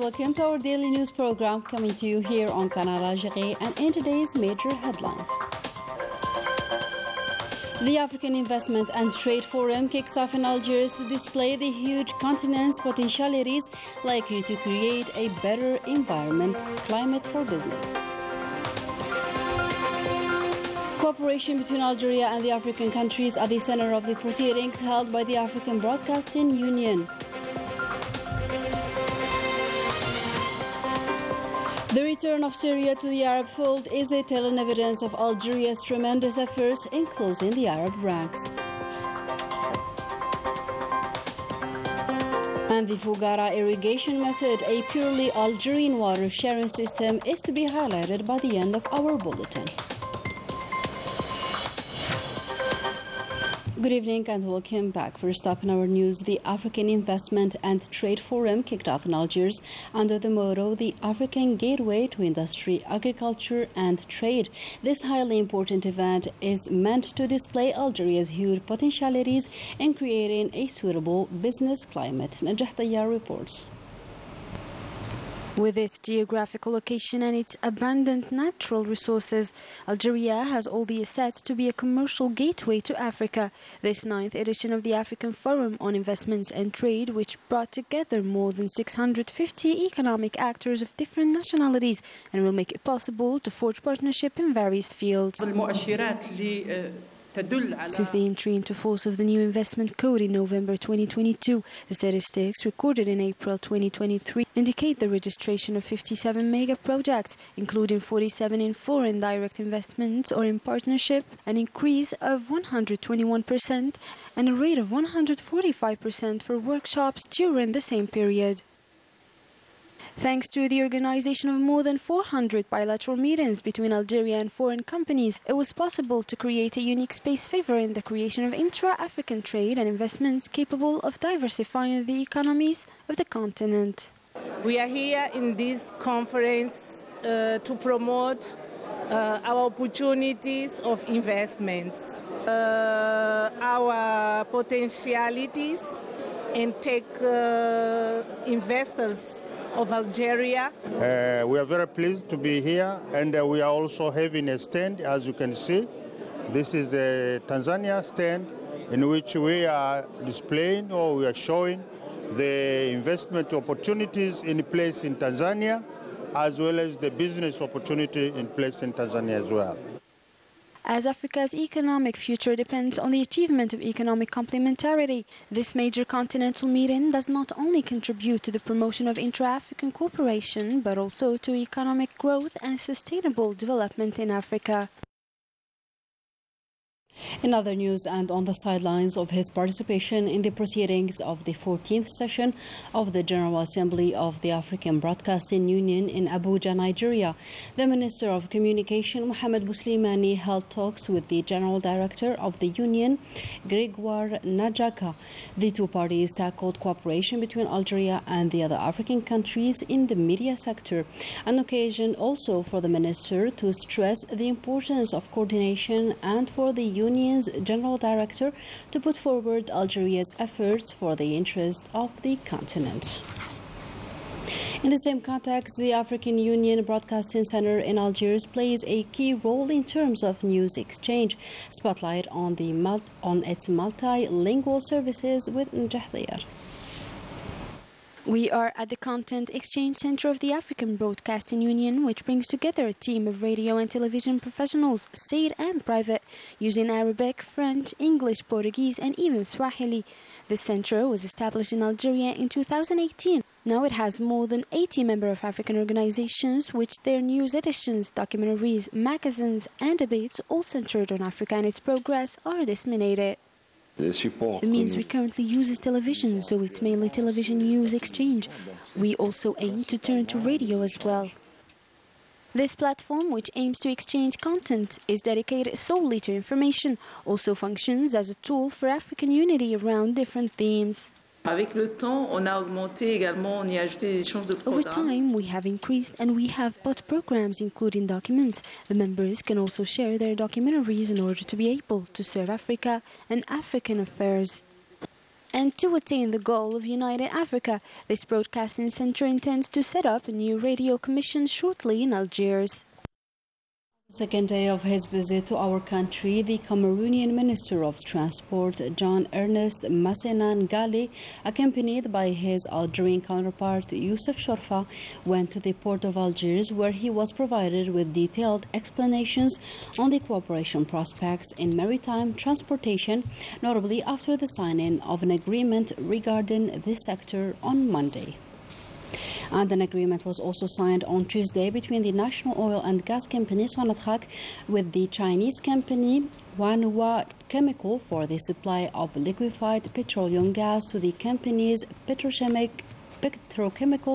welcome to our daily news program coming to you here on Canal Algérie and in today's major headlines. The African Investment and Trade Forum kicks off in Algiers to display the huge continent's potentialities likely to create a better environment, climate for business. Cooperation between Algeria and the African countries at the center of the proceedings held by the African Broadcasting Union. The return of Syria to the Arab fold is a telling evidence of Algeria's tremendous efforts in closing the Arab ranks. And the Fougara irrigation method, a purely Algerian water sharing system, is to be highlighted by the end of our bulletin. Good evening and welcome back. First up in our news, the African Investment and Trade Forum kicked off in Algiers under the motto, the African Gateway to Industry, Agriculture and Trade. This highly important event is meant to display Algeria's huge potentialities in creating a suitable business climate. Najah Tayyar reports. With its geographical location and its abundant natural resources, Algeria has all the assets to be a commercial gateway to Africa. This 9th edition of the African Forum on Investments and Trade, which brought together more than 650 economic actors of different nationalities and will make it possible to forge partnership in various fields. Since the entry into force of the new investment code in November 2022, the statistics recorded in April 2023 indicate the registration of 57 mega projects, including 47 in foreign direct investments or in partnership, an increase of 121% and a rate of 145% for workshops during the same period. Thanks to the organization of more than 400 bilateral meetings between Algeria and foreign companies, it was possible to create a unique space favoring the creation of intra-African trade and investments capable of diversifying the economies of the continent. We are here in this conference to promote our opportunities of investments, our potentialities, and take investors of Algeria. We are very pleased to be here, and we are also having a stand, as you can see. This is a Tanzania stand in which we are displaying or we are showing the investment opportunities in place in Tanzania, as well as the business opportunity in place in Tanzania as well. As Africa's economic future depends on the achievement of economic complementarity, this major continental meeting does not only contribute to the promotion of intra-African cooperation, but also to economic growth and sustainable development in Africa. In other news, and on the sidelines of his participation in the proceedings of the 14th session of the General Assembly of the African Broadcasting Union in Abuja, Nigeria, the Minister of Communication, Mohamed Bouslimani, held talks with the General Director of the Union, Gregoire Najaka. The two parties tackled cooperation between Algeria and the other African countries in the media sector, an occasion also for the Minister to stress the importance of coordination and for the Union's General Director to put forward Algeria's efforts for the interest of the continent. In the same context, the African Union Broadcasting Center in Algiers plays a key role in terms of news exchange. Spotlight on its multilingual services with Najah. We are at the Content Exchange Center of the African Broadcasting Union, which brings together a team of radio and television professionals, state and private, using Arabic, French, English, Portuguese, and even Swahili. The center was established in Algeria in 2018. Now it has more than 80 member of African organizations, which their news editions, documentaries, magazines, and debates, all centered on Africa and its progress, are disseminated. The means we currently use is television, so it's mainly television news exchange. We also aim to turn to radio as well. This platform, which aims to exchange content, is dedicated solely to information, also functions as a tool for African unity around different themes. Over time, we have increased and we have bought programs including documents. The members can also share their documentaries in order to be able to serve Africa and African affairs. And to attain the goal of United Africa, this broadcasting center intends to set up a new radio commission shortly in Algiers. Second day of his visit to our country, the Cameroonian Minister of Transport, John Ernest Massenan Gali, accompanied by his Algerian counterpart, Youssef Shorfa, went to the port of Algiers, where he was provided with detailed explanations on the cooperation prospects in maritime transportation, notably after the signing of an agreement regarding this sector on Monday. And an agreement was also signed on Tuesday between the national oil and gas company Sonatrach with the Chinese company Wanhua Chemical for the supply of liquefied petroleum gas to the company's petrochemical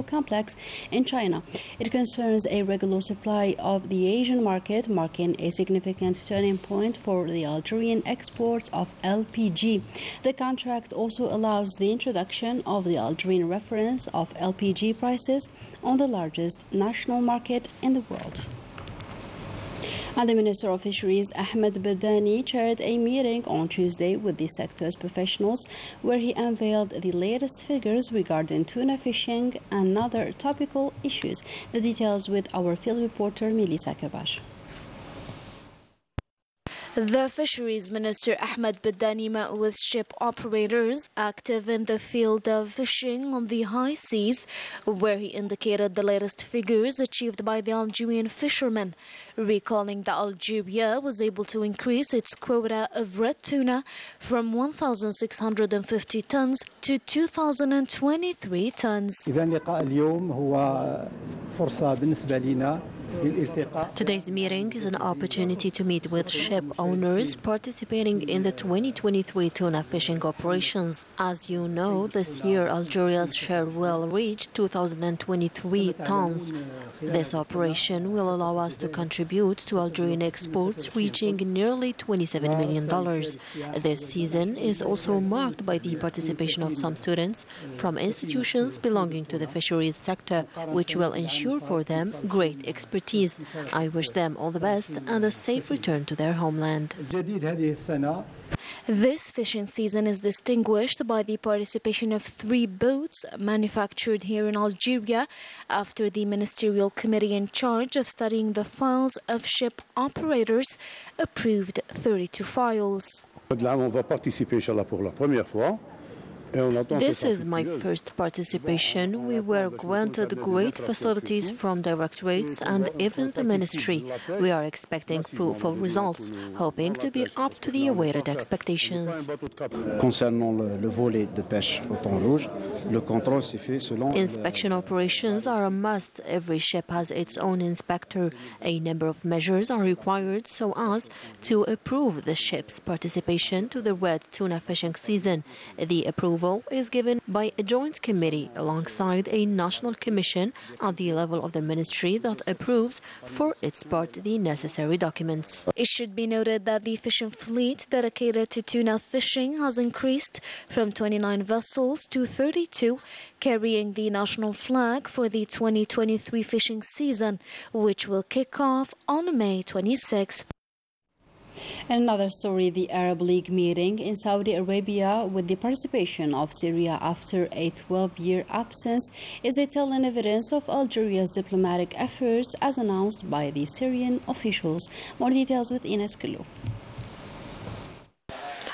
complex in China. It concerns a regular supply of the Asian market, marking a significant turning point for the Algerian exports of LPG. The contract also allows the introduction of the Algerian reference of LPG prices on the largest national market in the world. And the Minister of Fisheries, Ahmed Bedani, chaired a meeting on Tuesday with the sector's professionals where he unveiled the latest figures regarding tuna fishing and other topical issues. The details with our field reporter, Melissa Kabash. The Fisheries Minister Ahmed Bedani met with ship operators active in the field of fishing on the high seas, where he indicated the latest figures achieved by the Algerian fishermen, recalling that Algeria was able to increase its quota of red tuna from 1,650 tons to 2,023 tons. Today's meeting is an opportunity to meet with ship owners participating in the 2023 tuna fishing operations. As you know, this year Algeria's share will reach 2,023 tons. This operation will allow us to contribute to Algerian exports reaching nearly $27 million. This season is also marked by the participation of some students from institutions belonging to the fisheries sector, which will ensure for them great expertise. I wish them all the best and a safe return to their homeland. This fishing season is distinguished by the participation of 3 boats manufactured here in Algeria after the ministerial committee in charge of studying the files of ship operators approved 32 files. This is my first participation. We were granted great facilities from directorates and even the ministry. We are expecting fruitful results, hoping to be up to the awaited expectations. Inspection operations are a must. Every ship has its own inspector. A number of measures are required so as to approve the ship's participation to the red tuna fishing season. The approval is given by a joint committee alongside a national commission at the level of the ministry that approves for its part the necessary documents. It should be noted that the fishing fleet dedicated to tuna fishing has increased from 29 vessels to 32, carrying the national flag for the 2023 fishing season, which will kick off on May 26th. And another story, the Arab League meeting in Saudi Arabia with the participation of Syria after a 12-year absence is a telling evidence of Algeria's diplomatic efforts as announced by the Syrian officials. More details with Ines Kalou.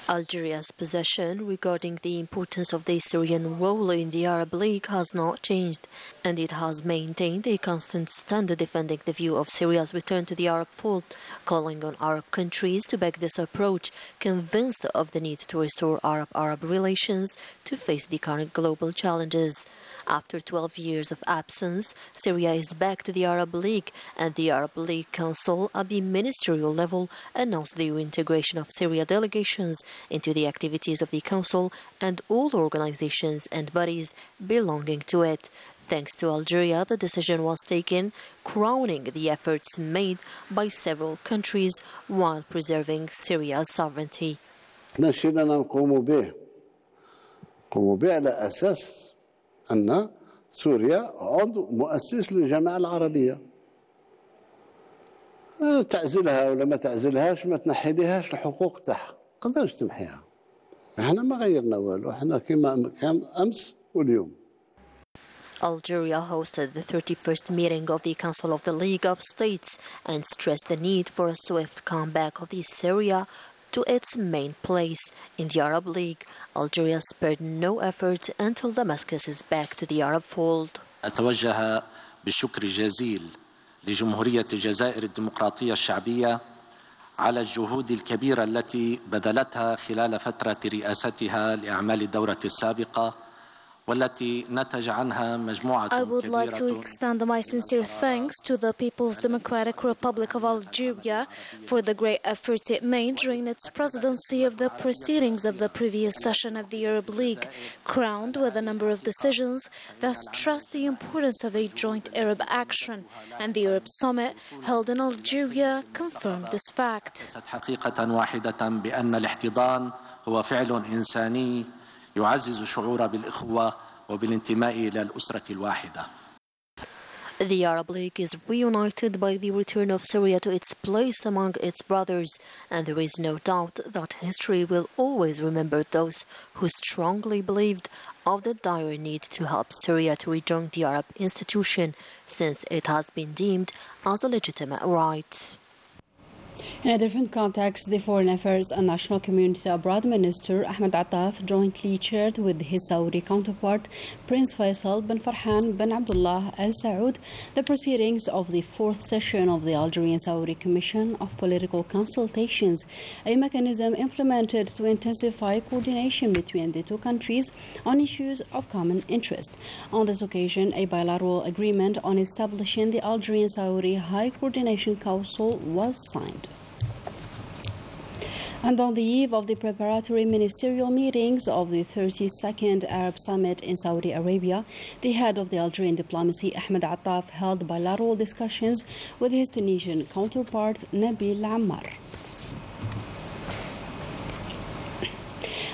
Algeria's position regarding the importance of the Syrian role in the Arab League has not changed, and it has maintained a constant stand defending the view of Syria's return to the Arab fold, calling on Arab countries to back this approach, convinced of the need to restore Arab-Arab relations to face the current global challenges. After 12 years of absence, Syria is back to the Arab League, and the Arab League Council at the ministerial level announced the reintegration of Syria delegations into the activities of the Council and all organizations and bodies belonging to it. Thanks to Algeria, the decision was taken, crowning the efforts made by several countries while preserving Syria's sovereignty. أن سوريا عضو مؤسس للجامعة العربية. تعزلها ولا ما تعزلهاش ما تنحيليهاش الحقوق تاعها، قدرش تمحيها. احنا ما غيرنا والو، احنا كما كان امس واليوم. Algeria hosted the 31st meeting of the Council of the League of States and stressed the need for a swift comeback of the Syria to its main place in the Arab League. Algeria spared no effort until Damascus is back to the Arab fold. أتوجه بالشكر الجزيل لجمهورية الجزائر الديمقراطية الشعبية على الجهود الكبيرة التي بذلتها خلال فترة رئاستها لأعمال الدورة السابقة. I would like to extend my sincere thanks to the People's Democratic Republic of Algeria for the great efforts it made during its presidency of the proceedings of the previous session of the Arab League, crowned with a number of decisions that stressed the importance of a joint Arab action, and the Arab Summit held in Algeria confirmed this fact. يعزز الشعور بالإخوة وبالانتماء إلى الأسرة الواحدة. The Arab League is reunited by the return of Syria to its place among its brothers, and there is no doubt that history will always remember those who strongly believed of the dire need to help Syria to rejoin the Arab institution, since it has been deemed as a legitimate right. In a different context, the Foreign Affairs and National Community Abroad Minister Ahmed Attaf jointly chaired with his Saudi counterpart Prince Faisal bin Farhan bin Abdullah Al Saud the proceedings of the fourth session of the Algerian Saudi Commission of Political Consultations, a mechanism implemented to intensify coordination between the two countries on issues of common interest. On this occasion, a bilateral agreement on establishing the Algerian Saudi High Coordination Council was signed. And on the eve of the preparatory ministerial meetings of the 32nd Arab Summit in Saudi Arabia, the head of the Algerian diplomacy, Ahmed Attaf, held bilateral discussions with his Tunisian counterpart, Nabil Ammar.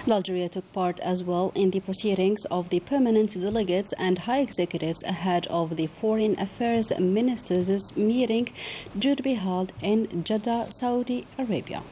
Algeria took part as well in the proceedings of the permanent delegates and high executives ahead of the Foreign Affairs Ministers' meeting due to be held in Jeddah, Saudi Arabia.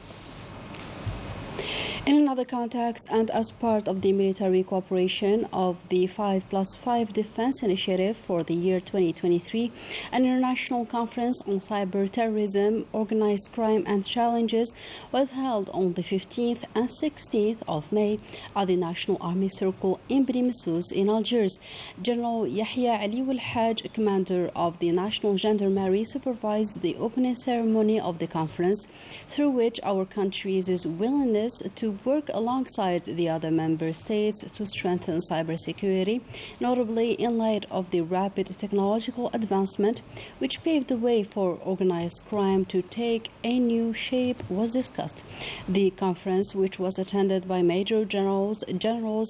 In another context, and as part of the military cooperation of the 5+5 Defense Initiative for the year 2023, an international conference on cyber terrorism, organized crime and challenges was held on the 15th and 16th of May at the National Army Circle in Beni Messous in Algiers. General Yahya Ali Al-Haj, commander of the National Gendarmerie, supervised the opening ceremony of the conference, through which our country's willingness to work alongside the other member states to strengthen cybersecurity, notably in light of the rapid technological advancement which paved the way for organized crime to take a new shape, was discussed. The conference, which was attended by major generals,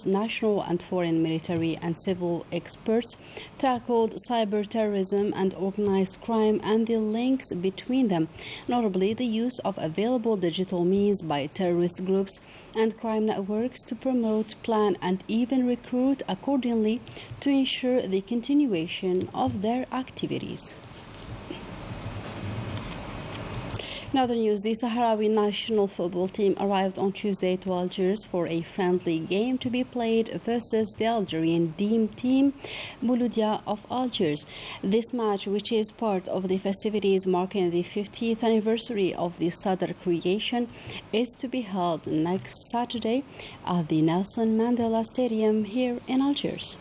national and foreign military and civil experts, tackled cyber terrorism and organized crime and the links between them, notably the use of available digital means by terrorist groups and crime networks to promote, plan, and even recruit accordingly to ensure the continuation of their activities. In other news, the Sahrawi national football team arrived on Tuesday to Algiers for a friendly game to be played versus the Algerian team Mouloudia of Algiers. This match, which is part of the festivities marking the 50th anniversary of the Sadr creation, is to be held next Saturday at the Nelson Mandela Stadium here in Algiers.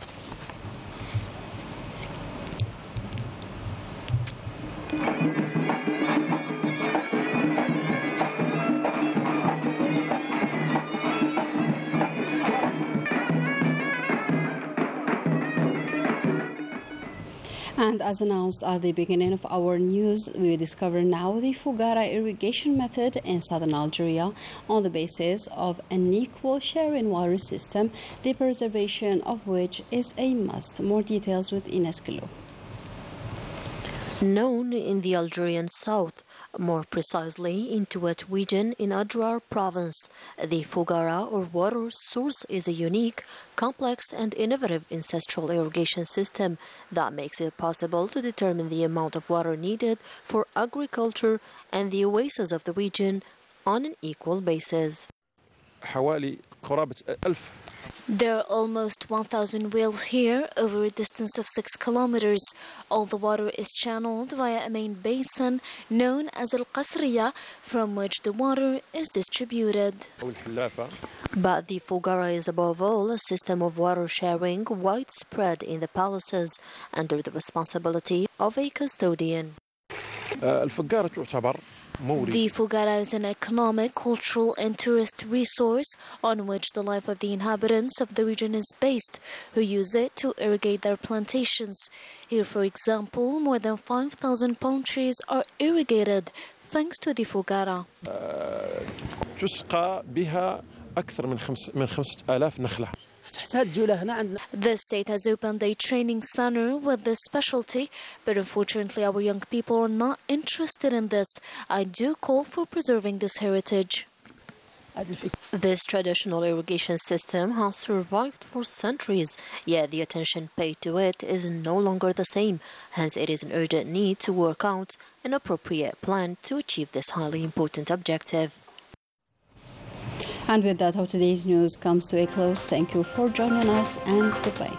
And as announced at the beginning of our news, we discover now the Fougara irrigation method in southern Algeria on the basis of an equal sharing water system, the preservation of which is a must. More details with Ines Kilo. Known in the Algerian south, more precisely in Tuat region in Adrar province, the Fougara or water source is a unique, complex and innovative ancestral irrigation system that makes it possible to determine the amount of water needed for agriculture and the oasis of the region on an equal basis. حوالي There are almost 1,000 wells here over a distance of 6 kilometers. All the water is channeled via a main basin known as Al Qasriya, from which the water is distributed. But the Fugara is above all a system of water sharing widespread in the palaces under the responsibility of a custodian. The Fugara is an economic, cultural and tourist resource on which the life of the inhabitants of the region is based, who use it to irrigate their plantations. Here, for example, more than 5,000 palm trees are irrigated thanks to the Fugara. The state has opened a training center with this specialty, but unfortunately our young people are not interested in this. I do call for preserving this heritage. This traditional irrigation system has survived for centuries, yet the attention paid to it is no longer the same. Hence, it is an urgent need to work out an appropriate plan to achieve this highly important objective. And with that, how today's news comes to a close. Thank you for joining us, and goodbye.